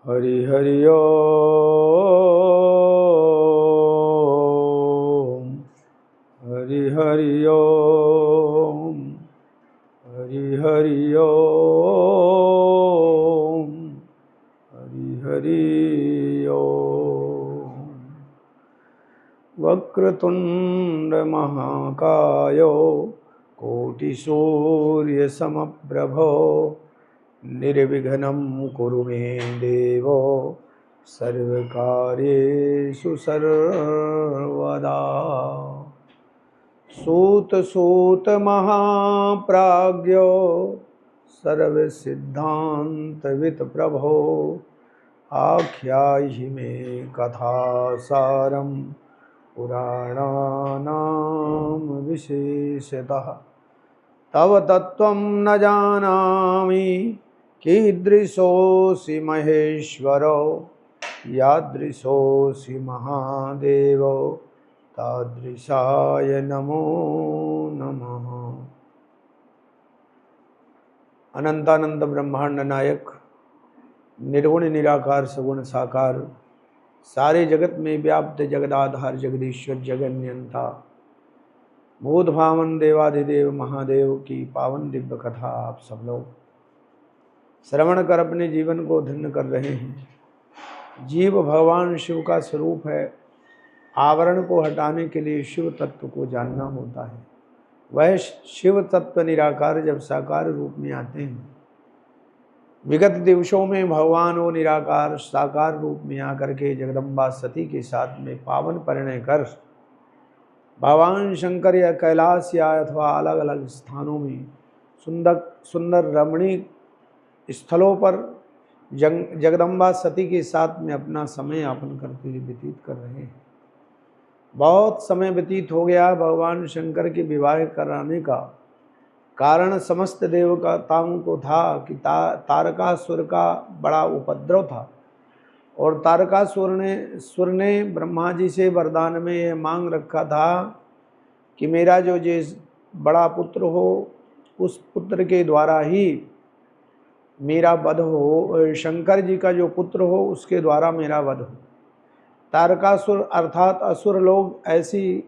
हरि हरि ओम। हरि हरि ओम। हरि हरि ओम। हरि हरि ओम। वक्रतुंड महाकायो कोटिसूर्यसमप्रभो निर्विघ्नं कुरु मे देवो सर्वकार्येषु सर्वदा। सूत सूत महाप्राज्ञो सर्वसिद्धान्तवित् प्रभो आख्याहि मे कथासारं पुराणानां विशेषतः। तव तत्त्वं न जानामि कीदृशोऽसि महेश्वरो, यादृशोऽसि महादेवो तादृशाय नमो नमः। अनंतानंत ब्रह्मांड नायक निर्गुण निराकार सगुण साकार सारे जगत में व्याप्त जगदाधार जगदीश्वर जगन्यंता भूत भावन देवाधिदेव महादेव की पावन दिव्य कथा आप सब लोग श्रवण कर अपने जीवन को धन्य कर रहे हैं। जीव भगवान शिव का स्वरूप है। आवरण को हटाने के लिए शिव तत्व को जानना होता है। वह शिव तत्व निराकार जब साकार रूप में आते हैं, विगत दिवसों में भगवान वो निराकार साकार रूप में आकर के जगदम्बा सती के साथ में पावन परिणय कर भगवान शंकर या कैलाश या अथवा अलग अलग स्थानों में सुंदर सुंदर रमणीक स्थलों पर जगदम्बा सती के साथ में अपना समय यापन करते हुए व्यतीत कर रहे हैं। बहुत समय व्यतीत हो गया। भगवान शंकर के विवाह कराने का कारण समस्त देवताओं को था कि तारकासुर का बड़ा उपद्रव था और तारकासुर ने ब्रह्मा जी से वरदान में यह मांग रखा था कि मेरा जो बड़ा पुत्र हो उस पुत्र के द्वारा ही मेरा वध हो, शंकर जी का जो पुत्र हो उसके द्वारा मेरा वध हो। तारकासुर अर्थात असुर लोग ऐसी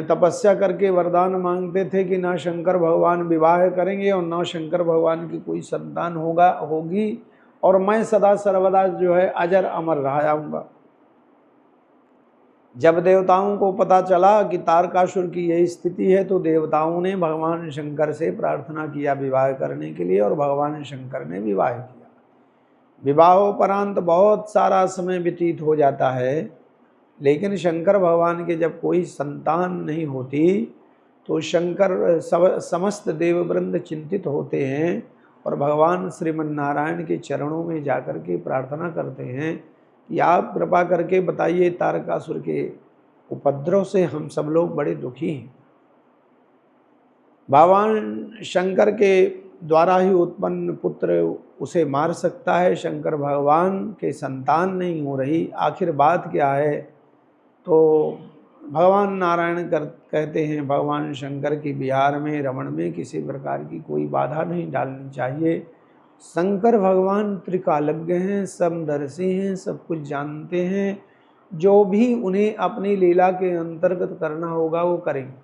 तपस्या करके वरदान मांगते थे कि ना शंकर भगवान विवाह करेंगे और ना शंकर भगवान की कोई संतान होगी और मैं सदा सर्वदा जो है अजर अमर रह जाऊंगा। जब देवताओं को पता चला कि तारकासुर की यही स्थिति है तो देवताओं ने भगवान शंकर से प्रार्थना किया विवाह करने के लिए और भगवान शंकर ने विवाह किया। विवाहोपरांत बहुत सारा समय व्यतीत हो जाता है, लेकिन शंकर भगवान के जब कोई संतान नहीं होती तो शंकर समस्त देववृंद चिंतित होते हैं और भगवान श्रीमन नारायण के चरणों में जाकर के प्रार्थना करते हैं कि आप कृपा करके बताइए, तारकासुर के उपद्रव से हम सब लोग बड़े दुखी हैं। भगवान शंकर के द्वारा ही उत्पन्न पुत्र उसे मार सकता है। शंकर भगवान के संतान नहीं हो रही, आखिर बात क्या है? तो भगवान नारायण कहते हैं भगवान शंकर की विहार में रमण में किसी प्रकार की कोई बाधा नहीं डालनी चाहिए। शंकर भगवान त्रिकालज्ञ हैं, समदर्शी हैं, सब कुछ जानते हैं। जो भी उन्हें अपनी लीला के अंतर्गत करना होगा वो करेंगे।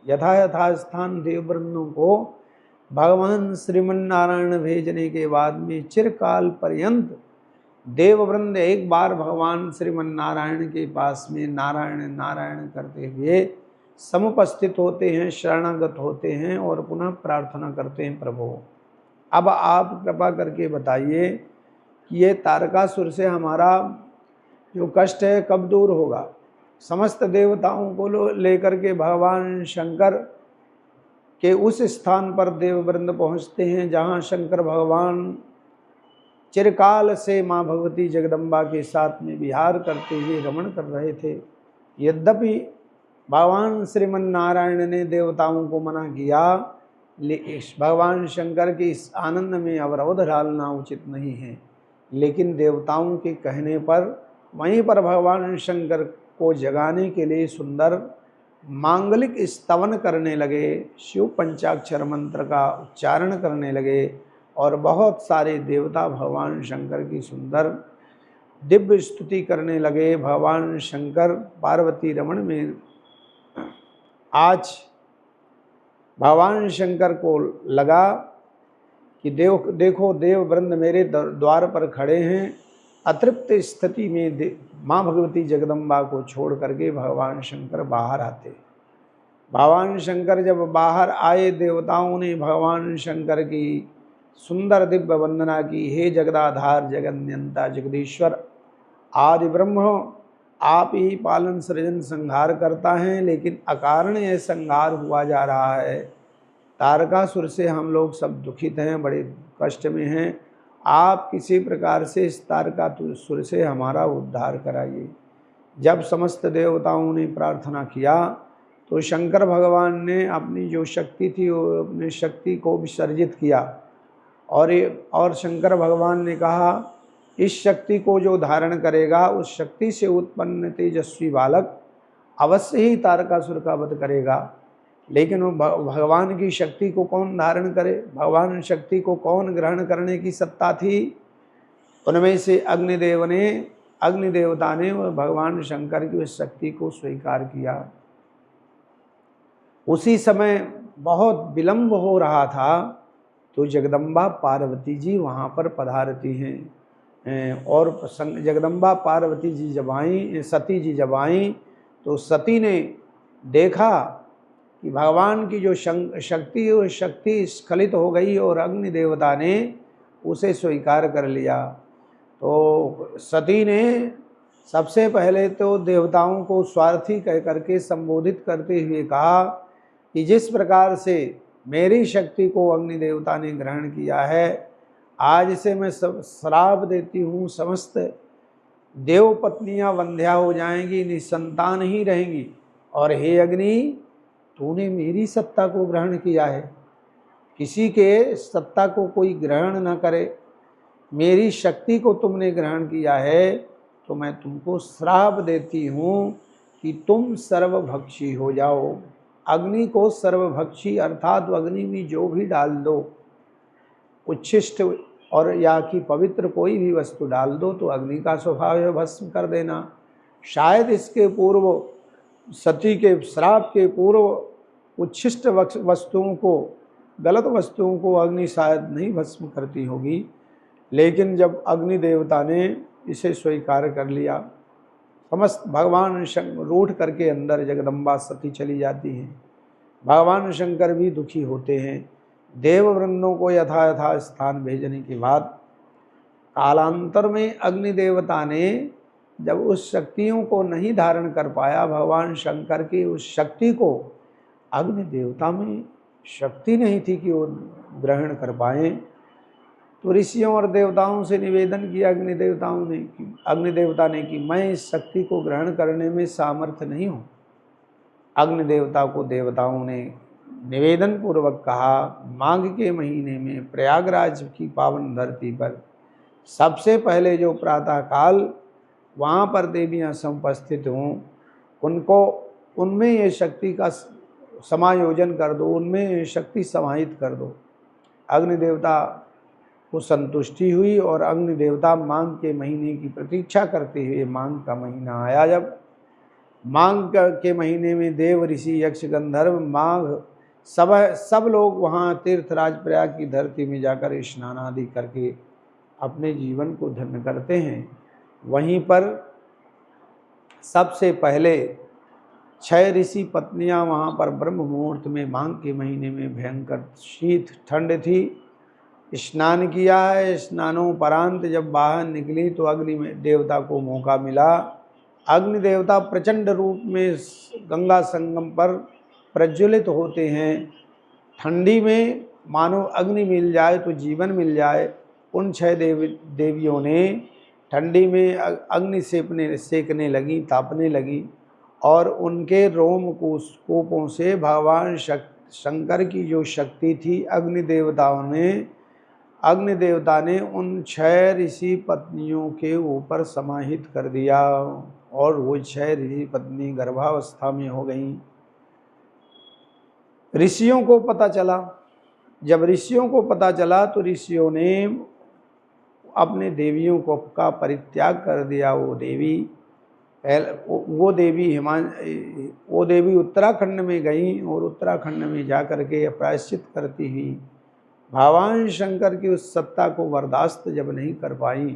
यथा स्थान देववृंदों को भगवान श्रीमन नारायण भेजने के बाद में चिरकाल पर्यंत देववृंद एक बार भगवान श्रीमन नारायण के पास में नारायण नारायण करते हुए समुपस्थित होते हैं, शरणागत होते हैं और पुनः प्रार्थना करते हैं, प्रभु अब आप कृपा करके बताइए कि ये तारकासुर से हमारा जो कष्ट है कब दूर होगा। समस्त देवताओं को लेकर के भगवान शंकर के उस स्थान पर देववृंद पहुँचते हैं जहाँ शंकर भगवान चिरकाल से माँ भगवती जगदम्बा के साथ में विहार करते हुए रमण कर रहे थे। यद्यपि भगवान श्रीमन नारायण ने देवताओं को मना किया, भगवान शंकर के इस आनंद में अवरोध डालना उचित नहीं है, लेकिन देवताओं के कहने पर वहीं पर भगवान शंकर को जगाने के लिए सुंदर मांगलिक स्तवन करने लगे, शिव पंचाक्षर मंत्र का उच्चारण करने लगे और बहुत सारे देवता भगवान शंकर की सुंदर दिव्य स्तुति करने लगे। भगवान शंकर पार्वती रमण में आज भगवान शंकर को लगा कि देखो देव वृंद मेरे द्वार पर खड़े हैं। अतृप्त स्थिति में माँ भगवती जगदम्बा को छोड़ करके भगवान शंकर बाहर आते। भगवान शंकर जब बाहर आए, देवताओं ने भगवान शंकर की सुंदर दिव्य वंदना की। हे जगदाधार जगन्यंता जगदीश्वर आदि ब्रह्म, आप ही पालन सृजन संहार करता है, लेकिन अकारण यह संहार हुआ जा रहा है। तारकासुर से हम लोग सब दुखित हैं, बड़े कष्ट में हैं। आप किसी प्रकार से इस तारकासुर से हमारा उद्धार कराइए। जब समस्त देवताओं ने प्रार्थना किया तो शंकर भगवान ने अपनी जो शक्ति थी वो अपनी शक्ति को विसर्जित किया और शंकर भगवान ने कहा, इस शक्ति को जो धारण करेगा उस शक्ति से उत्पन्न तेजस्वी बालक अवश्य ही तारकासुर का वध करेगा। लेकिन वो भगवान की शक्ति को कौन धारण करे, भगवान शक्ति को कौन ग्रहण करने की सत्ता थी? उनमें से अग्निदेवता ने भगवान शंकर की उस शक्ति को स्वीकार किया। उसी समय बहुत विलंब हो रहा था तो जगदम्बा पार्वती जी वहाँ पर पधारती हैं और जगदम्बा पार्वती जी जब आईं, सती जी जब आईं तो सती ने देखा कि भगवान की जो शक्ति है वो शक्ति स्खलित हो गई और अग्नि देवता ने उसे स्वीकार कर लिया। तो सती ने सबसे पहले तो देवताओं को स्वार्थी कह करके संबोधित करते हुए कहा कि जिस प्रकार से मेरी शक्ति को अग्नि देवता ने ग्रहण किया है, आज से मैं श्राप देती हूँ, समस्त देव पत्नियाँ वंध्या हो जाएंगी, निसंतान ही रहेंगी। और हे अग्नि, तूने मेरी सत्ता को ग्रहण किया है, किसी के सत्ता को कोई ग्रहण न करे, मेरी शक्ति को तुमने ग्रहण किया है, तो मैं तुमको श्राप देती हूँ कि तुम सर्वभक्षी हो जाओ। अग्नि को सर्वभक्षी अर्थात अग्नि में जो भी डाल दो, उच्छिष्ट और या कि पवित्र कोई भी वस्तु डाल दो तो अग्नि का स्वभाव है भस्म कर देना। शायद इसके पूर्व सती के श्राप के पूर्व उच्छिष्ट वस्तुओं को, गलत वस्तुओं को अग्नि शायद नहीं भस्म करती होगी, लेकिन जब अग्नि देवता ने इसे स्वीकार कर लिया, समस्त भगवान शंकर रूठ करके अंदर जगदम्बा सती चली जाती हैं। भगवान शंकर भी दुखी होते हैं। देववृंदों को यथा स्थान भेजने के बाद कालांतर में अग्नि देवता ने जब उस शक्तियों को नहीं धारण कर पाया, भगवान शंकर की उस शक्ति को, अग्नि देवता में शक्ति नहीं थी कि वो ग्रहण कर पाएँ, तो ऋषियों और देवताओं से निवेदन किया अग्नि देवता ने कि मैं इस शक्ति को ग्रहण करने में सामर्थ्य नहीं हूँ। अग्नि देवता को देवताओं ने निवेदन पूर्वक कहा, माघ के महीने में प्रयागराज की पावन धरती पर सबसे पहले जो प्रातः काल वहाँ पर देवियाँ समुपस्थित हों, उनमें ये शक्ति का समायोजन कर दो, उनमें शक्ति समाहित कर दो। अग्नि देवता को संतुष्टि हुई और अग्नि देवता माघ के महीने की प्रतीक्षा करते हुए माघ का महीना आया। जब माघ के महीने में देव ऋषि यक्ष गंधर्व माघ सब लोग वहाँ तीर्थराज प्रयाग की धरती में जाकर स्नान आदि करके अपने जीवन को धन्य करते हैं। वहीं पर सबसे पहले 6 ऋषि पत्नियां वहाँ पर ब्रह्म मुहूर्त में माघ के महीने में भयंकर शीत ठंड थी, स्नान किया है। स्नानोपरांत जब बाहर निकली तो अग्नि देवता को मौका मिला। अग्नि देवता प्रचंड रूप में गंगा संगम पर प्रज्वलित होते हैं। ठंडी में मानो अग्नि मिल जाए तो जीवन मिल जाए। उन 6 देवियों ने ठंडी में अग्नि सेकने लगी, तापने लगी और उनके रोम कूपों से भगवान शंकर की जो शक्ति थी अग्नि देवता ने उन 6 ऋषि पत्नियों के ऊपर समाहित कर दिया और वो 6 ऋषि पत्नी गर्भावस्था में हो गईं। ऋषियों को पता चला, जब ऋषियों को पता चला तो ऋषियों ने अपने देवियों को का परित्याग कर दिया। वो देवी उत्तराखंड में गई और उत्तराखंड में जा कर के प्रायश्चित करती हुई भगवान शंकर की उस सत्ता को बर्दाश्त जब नहीं कर पाई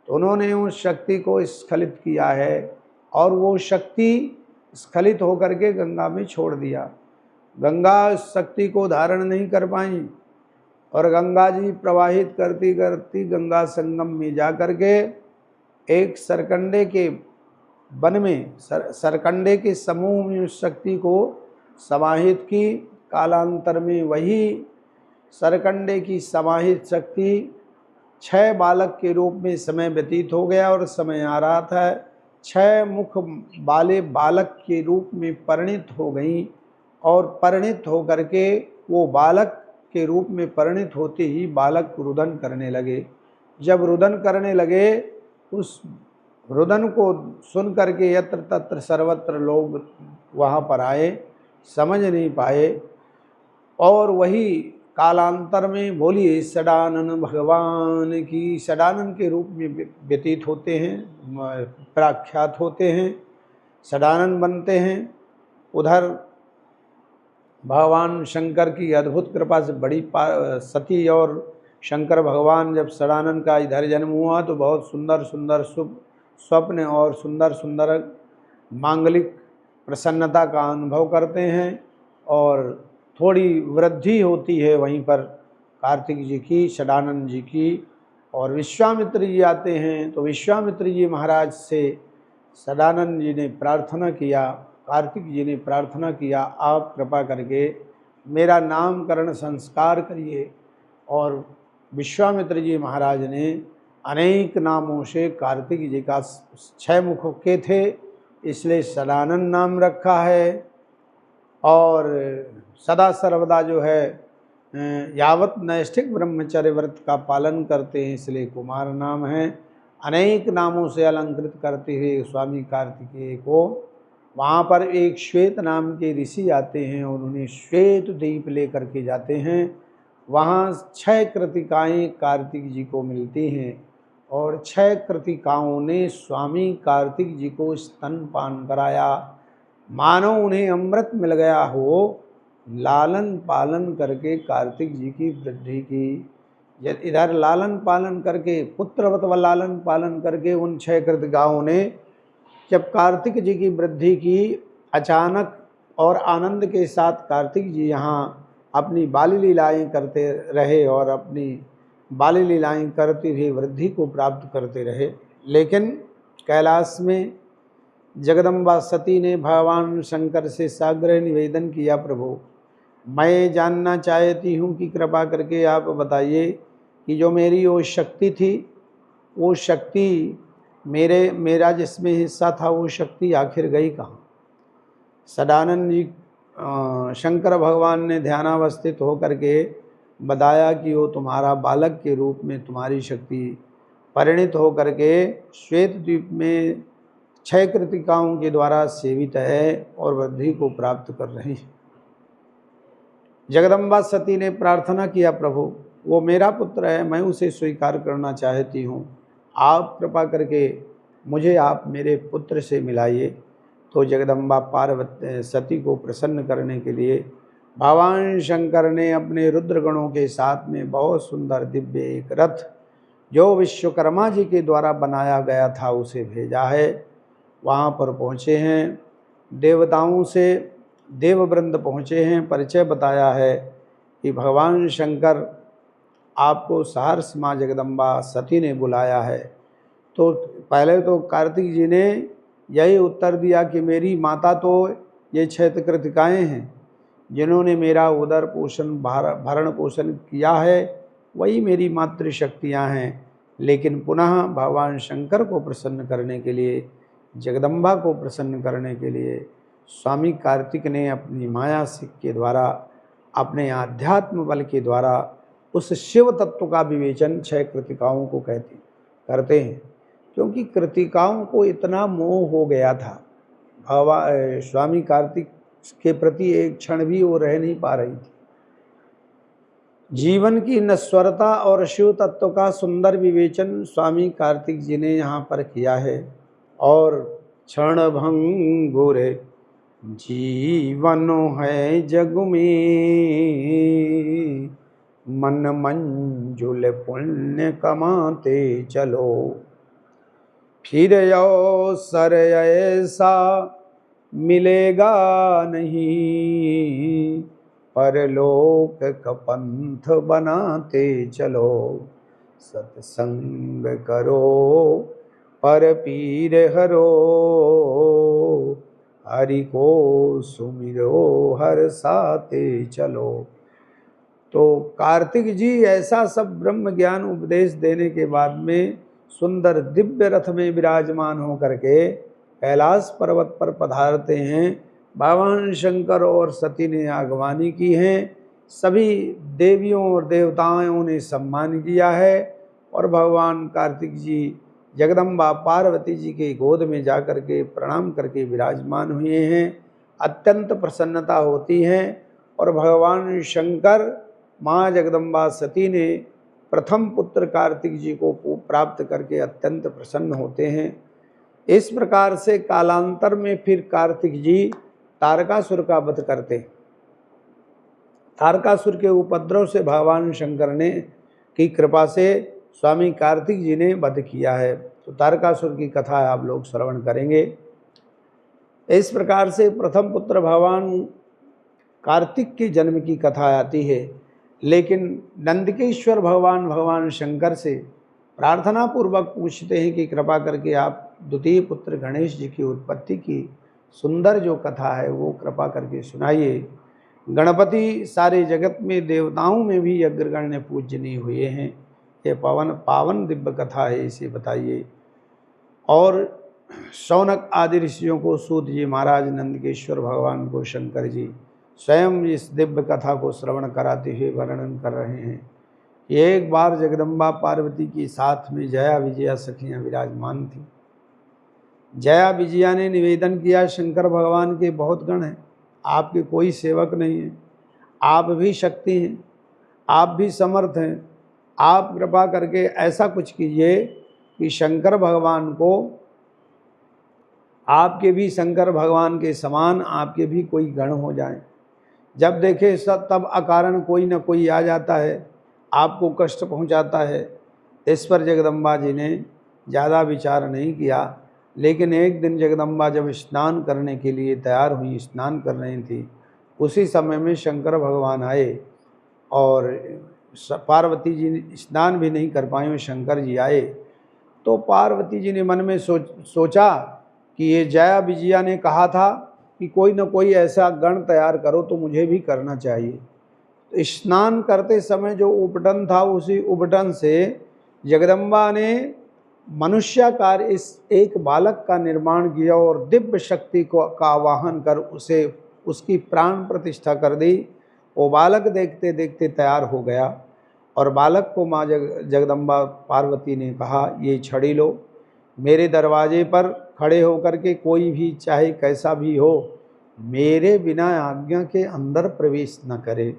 तो उन्होंने उस शक्ति को स्खलित किया है और वो शक्ति स्खलित होकर के गंगा में छोड़ दिया। गंगा उस शक्ति को धारण नहीं कर पाई और गंगा जी प्रवाहित करती करती गंगा संगम में जा कर के एक सरकंडे के वन में सरकंडे के समूह में उस शक्ति को समाहित की। कालांतर में वही सरकंडे की समाहित शक्ति 6 बालक के रूप में समय व्यतीत हो गया और समय आ रहा था। 6 मुख वाले बालक के रूप में परिणित हो गई और परिणित होकर के वो बालक के रूप में परिणित होते ही बालक रुदन करने लगे। जब रुदन करने लगे उस रुदन को सुन करके यत्र तत्र सर्वत्र लोग वहाँ पर आए, समझ नहीं पाए और वही कालांतर में बोलिए षडानन भगवान की षडानन के रूप में व्यतीत होते हैं, प्रख्यात होते हैं, षडानन बनते हैं। उधर भगवान शंकर की अद्भुत कृपा से बड़ी सती और शंकर भगवान जब षडानन का इधर जन्म हुआ तो बहुत सुंदर सुंदर शुभ स्वप्न और सुंदर सुंदर मांगलिक प्रसन्नता का अनुभव करते हैं और थोड़ी वृद्धि होती है वहीं पर कार्तिक जी की, षडानन जी की। और विश्वामित्र जी आते हैं तो विश्वामित्र जी महाराज से षडानन जी ने प्रार्थना किया, कार्तिक जी ने प्रार्थना किया, आप कृपा करके मेरा नामकरण संस्कार करिए। और विश्वामित्र जी महाराज ने अनेक नामों से कार्तिक जी का 6 मुखों के थे इसलिए षडानन नाम रखा है। और सदा सर्वदा जो है यावत नैष्ठिक ब्रह्मचर्य व्रत का पालन करते हैं इसलिए कुमार नाम है। अनेक नामों से अलंकृत करते हुए स्वामी कार्तिकेय को वहाँ पर एक श्वेत नाम के ऋषि आते हैं और उन्हें श्वेत दीप लेकर के जाते हैं। वहाँ 6 कृतिकाएँ कार्तिक जी को मिलती हैं और 6 कृतिकाओं ने स्वामी कार्तिक जी को स्तनपान कराया, मानो उन्हें अमृत मिल गया हो। लालन पालन करके कार्तिक जी की वृद्धि की। इधर लालन पालन करके पुत्रवत व लालन पालन करके उन 6 कृतिकाओं ने जब कार्तिक जी की वृद्धि की, अचानक और आनंद के साथ कार्तिक जी यहाँ अपनी बाली लीलाएँ करते रहे और अपनी बाली लीलाएँ करते हुए वृद्धि को प्राप्त करते रहे। लेकिन कैलाश में जगदम्बा सती ने भगवान शंकर से साग्रह निवेदन किया, प्रभु मैं जानना चाहती हूँ कि कृपा करके आप बताइए कि जो मेरी वो शक्ति थी, वो शक्ति मेरा जिसमें हिस्सा था वो शक्ति आखिर गई कहाँ। षडानन जी शंकर भगवान ने ध्यानावस्थित होकर के बताया कि वो तुम्हारा बालक के रूप में तुम्हारी शक्ति परिणित होकर के श्वेत द्वीप में 6 कृतिकाओं के द्वारा सेवित है और वृद्धि को प्राप्त कर रही है। जगदम्बा सती ने प्रार्थना किया, प्रभु वो मेरा पुत्र है, मैं उसे स्वीकार करना चाहती हूँ, आप कृपा करके मुझे आप मेरे पुत्र से मिलाइए। तो जगदम्बा पार्वती सती को प्रसन्न करने के लिए भगवान शंकर ने अपने रुद्रगणों के साथ में बहुत सुंदर दिव्य एक रथ जो विश्वकर्मा जी के द्वारा बनाया गया था उसे भेजा है। वहाँ पर पहुँचे हैं, देवताओं से देववृंद पहुँचे हैं, परिचय बताया है कि भगवान शंकर आपको सहर्ष माँ जगदम्बा सती ने बुलाया है। तो पहले तो कार्तिक जी ने यही उत्तर दिया कि मेरी माता तो ये 6 कृतिकाएँ हैं जिन्होंने मेरा उदर पोषण भरण पोषण किया है, वही मेरी मातृशक्तियाँ हैं। लेकिन पुनः भगवान शंकर को प्रसन्न करने के लिए, जगदम्बा को प्रसन्न करने के लिए स्वामी कार्तिक ने अपनी माया सिक के द्वारा, अपने आध्यात्म बल के द्वारा उस शिव तत्व का विवेचन 6 कृतिकाओं को करते हैं। क्योंकि कृतिकाओं को इतना मोह हो गया था स्वामी कार्तिक के प्रति, एक क्षण भी वो रह नहीं पा रही थी। जीवन की नश्वरता और शिव तत्व का सुंदर विवेचन स्वामी कार्तिक जी ने यहाँ पर किया है। और क्षण भंगुर जीवन है जग में, मन मंजुल पुण्य कमाते चलो, फिर अवसर ऐसा मिलेगा नहीं, परलोक का पंथ बनाते चलो, सत्संग करो पर पीर हरो, हरि को सुमिरो हर साथे चलो। तो कार्तिक जी ऐसा सब ब्रह्म ज्ञान उपदेश देने के बाद में सुंदर दिव्य रथ में विराजमान होकर के कैलाश पर्वत पर पधारते हैं। भगवान शंकर और सती ने आगवानी की है, सभी देवियों और देवताओं ने सम्मान किया है और भगवान कार्तिक जी जगदम्बा पार्वती जी के गोद में जाकर के प्रणाम करके विराजमान हुए हैं। अत्यंत प्रसन्नता होती है और भगवान शंकर माँ जगदम्बा सती ने प्रथम पुत्र कार्तिक जी को प्राप्त करके अत्यंत प्रसन्न होते हैं। इस प्रकार से कालांतर में फिर कार्तिक जी तारकासुर का वध करते। तारकासुर के उपद्रव से भगवान शंकर ने की कृपा से स्वामी कार्तिक जी ने वध किया है। तो तारकासुर की कथा आप लोग श्रवण करेंगे। इस प्रकार से प्रथम पुत्र भगवान कार्तिक के जन्म की कथा आती है। लेकिन नंदकेश्वर भगवान शंकर से प्रार्थना पूर्वक पूछते हैं कि कृपा करके आप द्वितीय पुत्र गणेश जी की उत्पत्ति की सुंदर जो कथा है वो कृपा करके सुनाइए। गणपति सारे जगत में देवताओं में भी अग्रगण्य पूजनीय हुए हैं। ये पावन दिव्य कथा है, इसे बताइए। और शौनक आदि ऋषियों को सूत जी महाराज नंदकेश्वर भगवान को शंकर जी स्वयं इस दिव्य कथा को श्रवण कराते हुए वर्णन कर रहे हैं। एक बार जगदम्बा पार्वती की साथ में जया विजया सखियाँ विराजमान थी। जया विजया ने निवेदन किया, शंकर भगवान के बहुत गण हैं, आपके कोई सेवक नहीं है, आप भी शक्ति हैं, आप भी समर्थ हैं, आप कृपा करके ऐसा कुछ कीजिए कि शंकर भगवान को आपके भी शंकर भगवान के समान आपके भी कोई गण हो जाए। जब देखे सब तब अकारण कोई न कोई आ जाता है, आपको कष्ट पहुंचाता है। इस पर जगदम्बा जी ने ज़्यादा विचार नहीं किया। लेकिन एक दिन जगदम्बा जब स्नान करने के लिए तैयार हुई, स्नान कर रही थी, उसी समय में शंकर भगवान आए और पार्वती जी स्नान भी नहीं कर पाई, शंकर जी आए। तो पार्वती जी ने मन में सोचा कि ये जया विजया ने कहा था कि कोई न कोई ऐसा गण तैयार करो, तो मुझे भी करना चाहिए। तो स्नान करते समय जो उपटन था, उसी उपटन से जगदम्बा ने मनुष्याकार इस एक बालक का निर्माण किया और दिव्य शक्ति को का आवाहन कर उसे उसकी प्राण प्रतिष्ठा कर दी। वो बालक देखते देखते तैयार हो गया और बालक को माँ जगदम्बा पार्वती ने कहा, ये छड़ी लो, मेरे दरवाजे पर खड़े होकर के कोई भी चाहे कैसा भी हो मेरे बिना आज्ञा के अंदर प्रवेश न करे।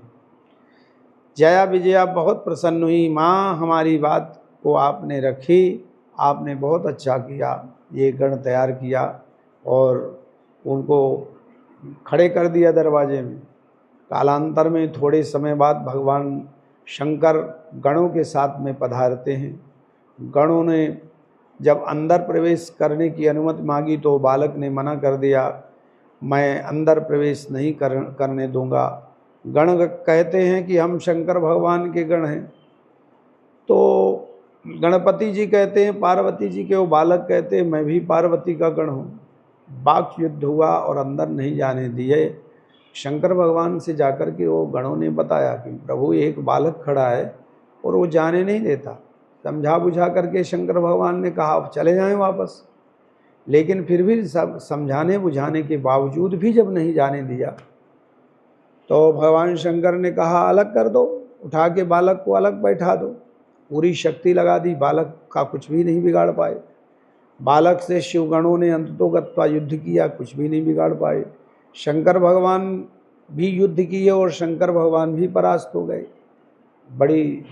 जया विजया बहुत प्रसन्न हुई, माँ हमारी बात को आपने रखी, आपने बहुत अच्छा किया, ये गण तैयार किया और उनको खड़े कर दिया दरवाजे में। कालांतर में थोड़े समय बाद भगवान शंकर गणों के साथ में पधारते हैं। गणों ने जब अंदर प्रवेश करने की अनुमति मांगी तो बालक ने मना कर दिया, मैं अंदर प्रवेश नहीं करने दूंगा। गण कहते हैं कि हम शंकर भगवान के गण हैं। तो गणपति जी कहते हैं पार्वती जी के, वो बालक कहते हैं मैं भी पार्वती का गण हूँ। वाक युद्ध हुआ और अंदर नहीं जाने दिए। शंकर भगवान से जाकर के वो गणों ने बताया कि प्रभु एक बालक खड़ा है और वो जाने नहीं देता। समझा बुझा करके शंकर भगवान ने कहा अब चले जाएं वापस। लेकिन फिर भी सब समझाने बुझाने के बावजूद भी जब नहीं जाने दिया तो भगवान शंकर ने कहा अलग कर दो, उठा के बालक को अलग बैठा दो। पूरी शक्ति लगा दी, बालक का कुछ भी नहीं बिगाड़ पाए। बालक से शिवगणों ने अंततोगत्वा युद्ध किया, कुछ भी नहीं बिगाड़ पाए। शंकर भगवान भी युद्ध किए और शंकर भगवान भी परास्त हो गए। बड़ी।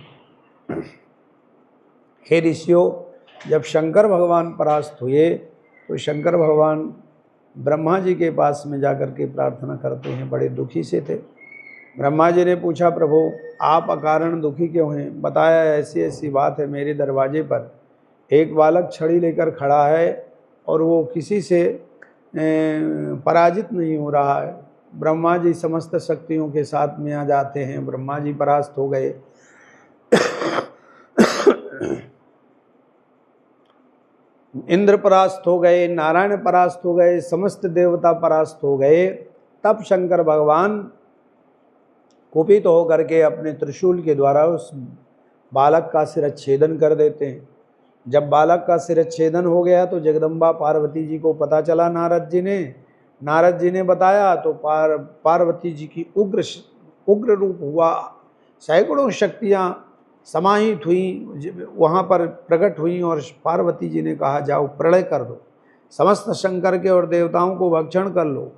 हे ऋषियों, जब शंकर भगवान परास्त हुए तो शंकर भगवान ब्रह्मा जी के पास में जाकर के प्रार्थना करते हैं, बड़े दुखी से थे। ब्रह्मा जी ने पूछा, प्रभु आप अकारण दुखी क्यों हैं? बताया, ऐसी ऐसी बात है, मेरे दरवाजे पर एक बालक छड़ी लेकर खड़ा है और वो किसी से पराजित नहीं हो रहा है। ब्रह्मा जी समस्त शक्तियों के साथ में आ जाते हैं, ब्रह्मा जी परास्त हो गए। इंद्र परास्त हो गए, नारायण परास्त हो गए, समस्त देवता परास्त हो गए। तब शंकर भगवान कुपित होकर के अपने त्रिशूल के द्वारा उस बालक का सिरच्छेदन कर देते हैं। जब बालक का सिरच्छेदन हो गया तो जगदम्बा पार्वती जी को पता चला। नारद जी ने बताया तो पार्वती जी की उग्र रूप हुआ। सैकड़ों शक्तियाँ समाहित हुई, वहाँ पर प्रकट हुई और पार्वती जी ने कहा, जाओ प्रलय कर दो, समस्त शंकर के और देवताओं को भक्षण कर लो।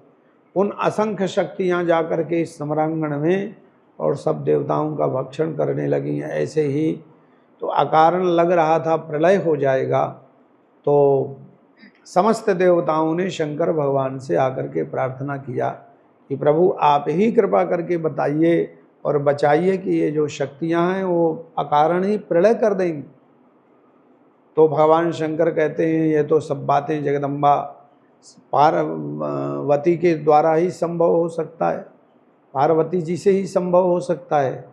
उन असंख्य शक्तियाँ जाकर के इस सम्रांगण में और सब देवताओं का भक्षण करने लगी। ऐसे ही तो अकारण लग रहा था प्रलय हो जाएगा, तो समस्त देवताओं ने शंकर भगवान से आकर के प्रार्थना किया कि प्रभु आप ही कृपा करके बताइए और बचाइए कि ये जो शक्तियां हैं वो अकारण ही प्रलय कर देंगी। तो भगवान शंकर कहते हैं, ये तो सब बातें जगदम्बा पार्वती के द्वारा ही संभव हो सकता है, पार्वती जी से ही संभव हो सकता है।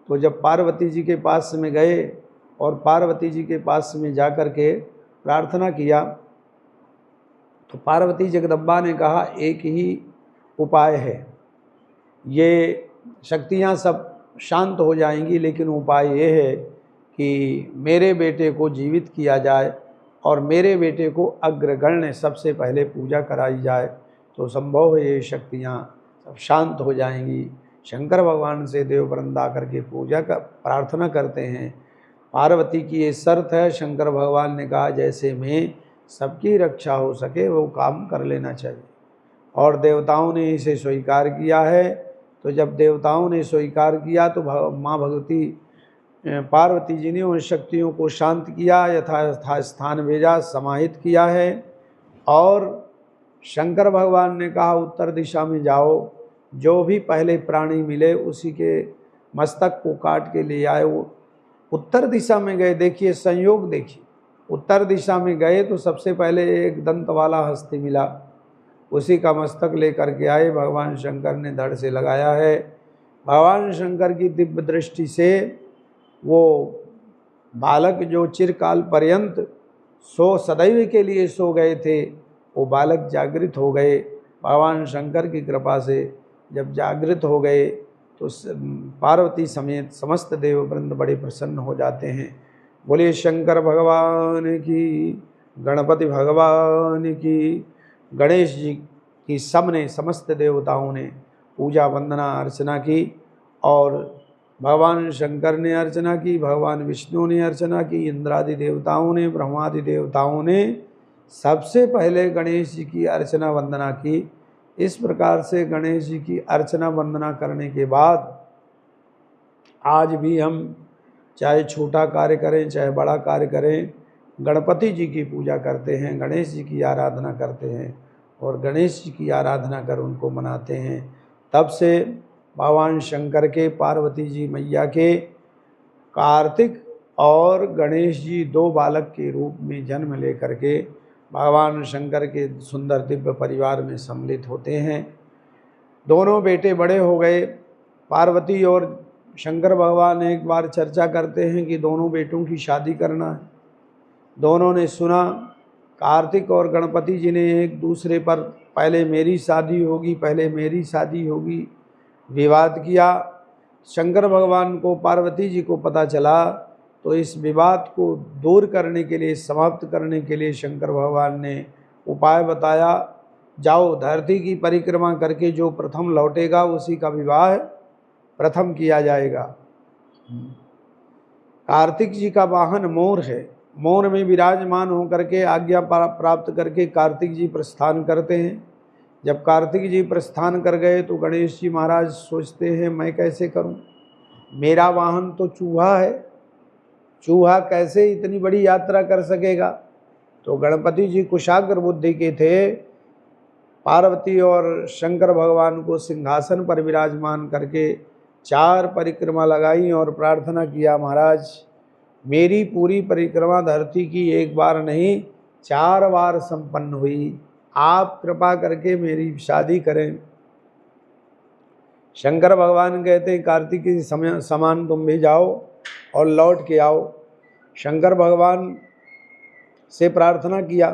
तो जब पार्वती जी के पास में गए और पार्वती जी के पास में जा कर के प्रार्थना किया तो पार्वती जगदम्बा ने कहा, एक ही उपाय है, ये शक्तियाँ सब शांत हो जाएंगी, लेकिन उपाय ये है कि मेरे बेटे को जीवित किया जाए और मेरे बेटे को अग्रगण्य सबसे पहले पूजा कराई जाए, तो संभव है ये शक्तियाँ सब शांत हो जाएंगी। शंकर भगवान से देववृंद आकर के पूजा का प्रार्थना करते हैं। पार्वती की ये शर्त है। शंकर भगवान ने कहा, जैसे में सबकी रक्षा हो सके वो काम कर लेना चाहिए, और देवताओं ने इसे स्वीकार किया है। तो जब देवताओं ने स्वीकार किया तो माँ भगवती पार्वती जी ने उन शक्तियों को शांत किया, यथा स्थान भेजा, समाहित किया है। और शंकर भगवान ने कहा, उत्तर दिशा में जाओ, जो भी पहले प्राणी मिले उसी के मस्तक को काट के ले आए। वो उत्तर दिशा में गए, देखिए संयोग देखिए, उत्तर दिशा में गए तो सबसे पहले एक दंत वाला हस्ती मिला, उसी का मस्तक लेकर के आए। भगवान शंकर ने धड़ से लगाया है। भगवान शंकर की दिव्य दृष्टि से वो बालक जो चिरकाल पर्यंत सदैव के लिए सो गए थे, वो बालक जागृत हो गए। भगवान शंकर की कृपा से जब जागृत हो गए तो पार्वती समेत समस्त देववृंद बड़े प्रसन्न हो जाते हैं। बोलिए शंकर भगवान की, गणपति भगवान की, गणेश जी की सबने समस्त देवताओं ने पूजा वंदना अर्चना की। और भगवान शंकर ने अर्चना की, भगवान विष्णु ने अर्चना की, इंद्रादि देवताओं ने, ब्रह्मादि देवताओं ने सबसे पहले गणेश जी की अर्चना वंदना की। इस प्रकार से गणेश जी की अर्चना वंदना करने के बाद आज भी हम चाहे छोटा कार्य करें चाहे बड़ा कार्य करें, गणपति जी की पूजा करते हैं, गणेश जी की आराधना करते हैं और गणेश जी की आराधना कर उनको मनाते हैं। तब से भगवान शंकर के, पार्वती जी मैया के, कार्तिक और गणेश जी दो बालक के रूप में जन्म लेकर के भगवान शंकर के सुंदर दिव्य परिवार में सम्मिलित होते हैं। दोनों बेटे बड़े हो गए। पार्वती और शंकर भगवान एक बार चर्चा करते हैं कि दोनों बेटों की शादी करना है। दोनों ने सुना, कार्तिक और गणपति जी ने एक दूसरे पर पहले मेरी शादी होगी, पहले मेरी शादी होगी विवाद किया। शंकर भगवान को, पार्वती जी को पता चला तो इस विवाद को दूर करने के लिए, समाप्त करने के लिए शंकर भगवान ने उपाय बताया, जाओ धरती की परिक्रमा करके जो प्रथम लौटेगा उसी का विवाह प्रथम किया जाएगा। कार्तिक जी का वाहन मोर है, मोर में विराजमान होकर के आज्ञा प्राप्त करके कार्तिक जी प्रस्थान करते हैं। जब कार्तिक जी प्रस्थान कर गए तो गणेश जी महाराज सोचते हैं मैं कैसे करूं, मेरा वाहन तो चूहा है, चूहा कैसे इतनी बड़ी यात्रा कर सकेगा। तो गणपति जी कुशाग्र बुद्धि के थे। पार्वती और शंकर भगवान को सिंहासन पर विराजमान करके 4 परिक्रमा लगाई और प्रार्थना किया, महाराज मेरी पूरी परिक्रमा धरती की एक बार नहीं 4 बार संपन्न हुई, आप कृपा करके मेरी शादी करें। शंकर भगवान कहते कार्तिकी समान तुम भी जाओ और लौट के आओ। शंकर भगवान से प्रार्थना किया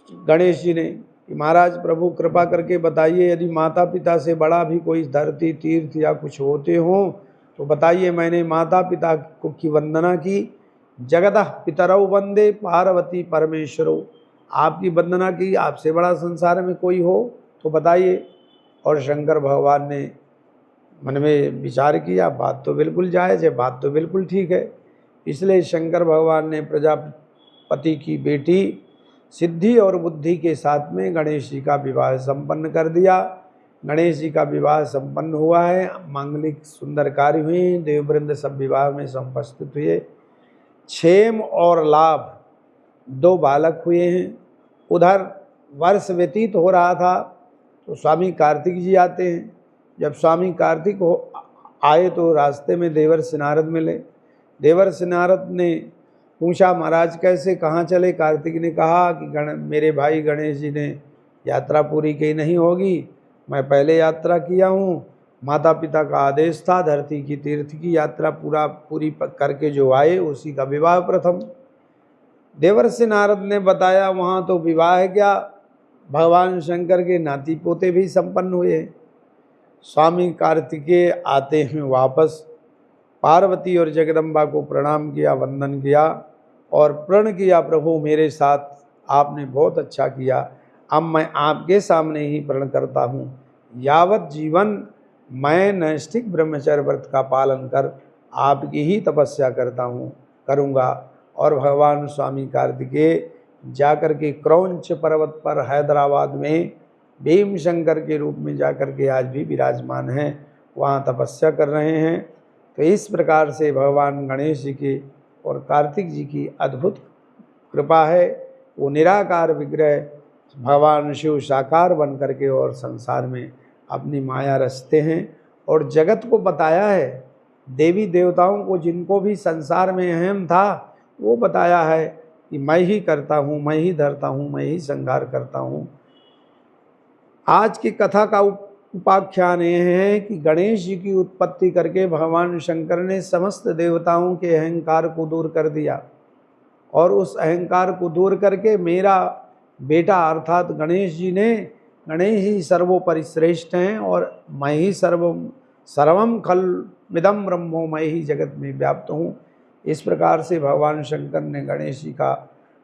गणेश जी ने कि महाराज प्रभु कृपा करके बताइए, यदि माता पिता से बड़ा भी कोई धरती तीर्थ या कुछ होते हों तो बताइए। मैंने माता पिता को की वंदना की। जगतः पितरौ वंदे पार्वती परमेश्वरो, आपकी वंदना की, आपसे बड़ा संसार में कोई हो तो बताइए। और शंकर भगवान ने मन में विचार किया, बात तो बिल्कुल जायज़ है, बात तो बिल्कुल ठीक है। इसलिए शंकर भगवान ने प्रजापति की बेटी सिद्धि और बुद्धि के साथ में गणेश जी का विवाह संपन्न कर दिया। गणेश जी का विवाह संपन्न हुआ है, मांगलिक सुंदर कार्य हुए, देववृंद सब विवाह में उपस्थित हुए। क्षेम और लाभ 2 बालक हुए हैं। उधर वर्ष व्यतीत हो रहा था तो स्वामी कार्तिक जी आते हैं। जब स्वामी कार्तिक आए तो रास्ते में देवर्षि नारद मिले। देवर्षि नारद ने पूछा, महाराज कैसे, कहाँ चले? कार्तिक ने कहा कि मेरे भाई गणेश जी ने यात्रा पूरी की नहीं होगी, मैं पहले यात्रा किया हूँ, माता पिता का आदेश था धरती की तीर्थ की यात्रा पूरी करके जो आए उसी का विवाह प्रथम। देवर्षि नारद ने बताया, वहाँ तो विवाह है क्या, भगवान शंकर के नाती पोते भी संपन्न हुए। स्वामी कार्तिकेय आते हैं वापस, पार्वती और जगदम्बा को प्रणाम किया, वंदन किया और प्रण किया, प्रभु मेरे साथ आपने बहुत अच्छा किया, अब मैं आपके सामने ही प्रण करता हूँ, यावत जीवन मैं नैष्ठिक ब्रह्मचर्य व्रत का पालन कर आपकी ही तपस्या करूँगा। और भगवान स्वामी कार्तिकेय जाकर के क्रौंच पर्वत पर हैदराबाद में भीम शंकर के रूप में जाकर के आज भी विराजमान हैं, वहाँ तपस्या कर रहे हैं। तो इस प्रकार से भगवान गणेश जी की और कार्तिक जी की अद्भुत कृपा है। वो निराकार विग्रह भगवान शिव साकार बन करके और संसार में अपनी माया रचते हैं और जगत को बताया है, देवी देवताओं को जिनको भी संसार में अहम था वो बताया है कि मैं ही करता हूँ, मैं ही धरता हूँ, मैं ही संहार करता हूँ। आज की कथा का उपाख्यान यह है कि गणेश जी की उत्पत्ति करके भगवान शंकर ने समस्त देवताओं के अहंकार को दूर कर दिया और उस अहंकार को दूर करके मेरा बेटा अर्थात गणेश जी ने, गणेश ही सर्वोपरि श्रेष्ठ हैं और मैं ही सर्वम खलमिदं ब्रह्मो, मैं ही जगत में व्याप्त हूँ। इस प्रकार से भगवान शंकर ने गणेश जी का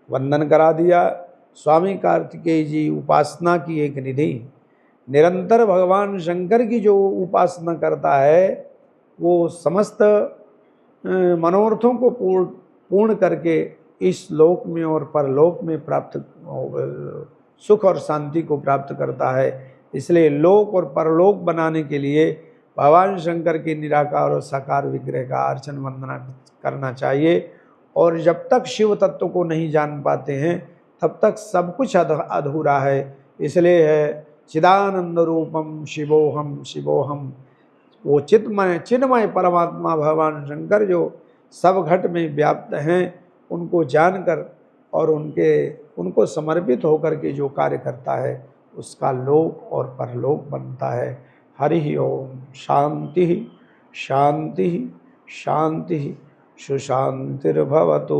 वंदन करा दिया। स्वामी कार्तिकेय जी उपासना की एक निधि, निरंतर भगवान शंकर की जो उपासना करता है वो समस्त मनोरथों को पूर्ण करके इस लोक में और परलोक में प्राप्त सुख और शांति को प्राप्त करता है। इसलिए लोक और परलोक बनाने के लिए भगवान शंकर के निराकार और साकार विग्रह का अर्चन वंदना करना चाहिए। और जब तक शिव तत्व को नहीं जान पाते हैं तब तक सब कुछ अधूरा है। इसलिए है चिदानंद रूपम शिवोहम शिवोहम, वो चिन्मय परमात्मा भगवान शंकर जो सब घट में व्याप्त हैं, उनको जानकर और उनको समर्पित होकर के जो कार्य करता है उसका लोक और परलोक बनता है। हरि ओम। शांति शांति शांति सुशांतिर्भवतु।